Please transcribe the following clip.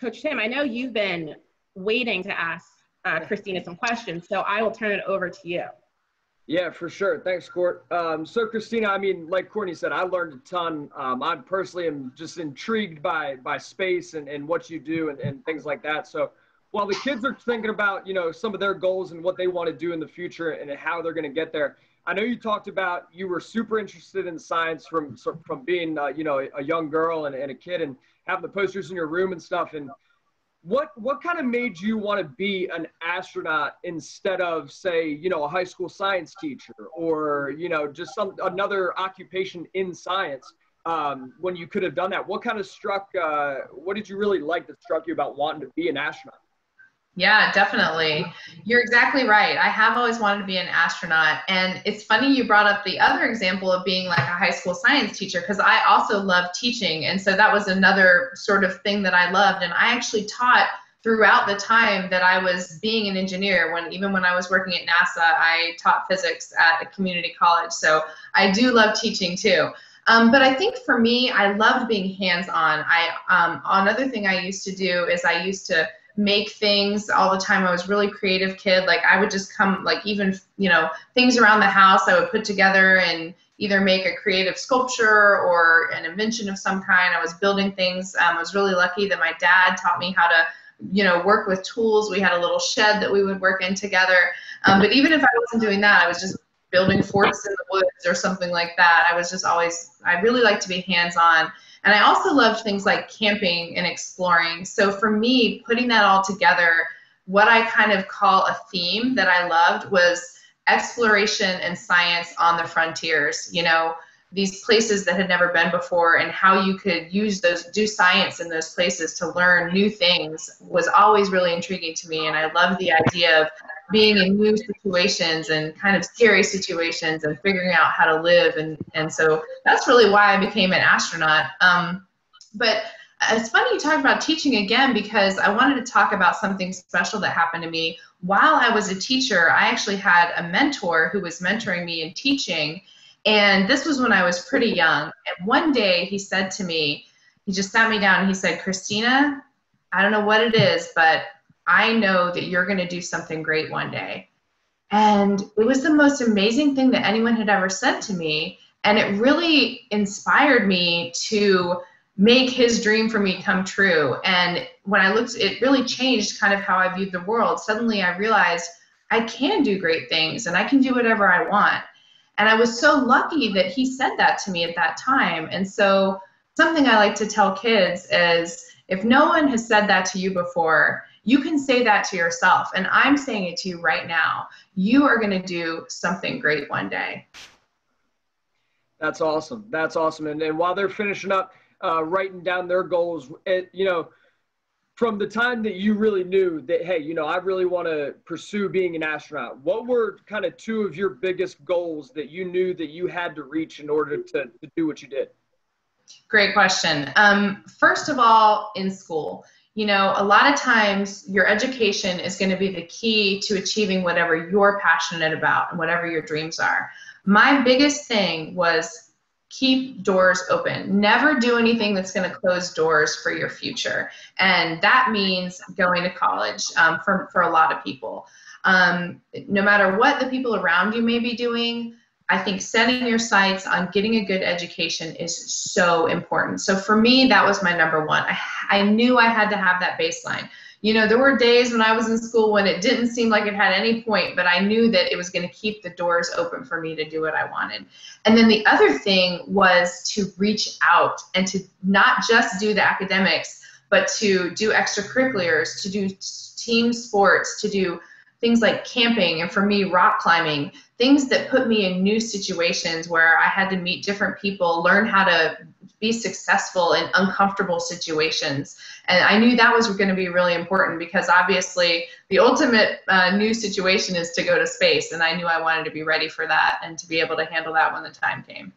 Coach Tim, I know you've been waiting to ask Christina some questions, so I will turn it over to you. Yeah, for sure. Thanks, Court. So Christina, I mean, like Courtney said, I learned a ton. I personally am just intrigued by space and what you do and things like that. So while the kids are thinking about, some of their goals and what they want to do in the future and how they're going to get there, I know you talked about you were super interested in science from being, a young girl and a kid and having the posters in your room and stuff. And what kind of made you want to be an astronaut instead of, say, a high school science teacher or, just another occupation in science when you could have done that? What kind of what did you really like that struck you about wanting to be an astronaut? Yeah, definitely. You're exactly right. I have always wanted to be an astronaut. And it's funny you brought up the other example of being like a high school science teacher, because I also love teaching. And so that was another sort of thing that I loved. And I actually taught throughout the time that I was being an engineer. Even when I was working at NASA, I taught physics at a community college. So I do love teaching too. But I think for me, I loved being hands-on. Another thing I used to do is I used to make things all the time. I was a really creative kid. Like I would just come, like even, things around the house I would put together and either make a creative sculpture or an invention of some kind. I was building things. I was really lucky that my dad taught me how to, work with tools. We had a little shed that we would work in together. But even if I wasn't doing that, I was just building forts in the woods or something like that. I really like to be hands-on. And I also loved things like camping and exploring. So for me, putting that all together, what I kind of call a theme that I loved was exploration and science on the frontiers, these places that had never been before, and how you could do science in those places to learn new things was always really intriguing to me. And I loved the idea of being in new situations and kind of scary situations and figuring out how to live. And so that's really why I became an astronaut. But it's funny you talk about teaching again, because I wanted to talk about something special that happened to me. While I was a teacher, I actually had a mentor who was mentoring me in teaching. And this was when I was pretty young. And one day he said to me, he just sat me down and he said, "Christina, I don't know what it is, but I know that you're going to do something great one day." And it was the most amazing thing that anyone had ever said to me. And it really inspired me to make his dream for me come true. And when I looked, it really changed kind of how I viewed the world. Suddenly I realized I can do great things and I can do whatever I want. And I was so lucky that he said that to me at that time. And so something I like to tell kids is, if no one has said that to you before, you can say that to yourself. And I'm saying it to you right now. You are going to do something great one day. That's awesome. That's awesome. And while they're finishing up writing down their goals, from the time that you really knew that, hey, I really want to pursue being an astronaut, what were kind of two of your biggest goals that you knew that you had to reach in order to do what you did? Great question. First of all, in school, a lot of times your education is going to be the key to achieving whatever you're passionate about and whatever your dreams are. My biggest thing was keep doors open. Never do anything that's going to close doors for your future. And that means going to college for a lot of people. No matter what the people around you may be doing, I think setting your sights on getting a good education is so important. So for me, that was my number one. I knew I had to have that baseline. There were days when I was in school when it didn't seem like it had any point, but I knew that it was going to keep the doors open for me to do what I wanted. And then the other thing was to reach out and to not just do the academics, but to do extracurriculars, to do team sports, to do things like camping, and for me, rock climbing, things that put me in new situations where I had to meet different people, learn how to be successful in uncomfortable situations. And I knew that was going to be really important, because obviously the ultimate new situation is to go to space. And I knew I wanted to be ready for that and to be able to handle that when the time came.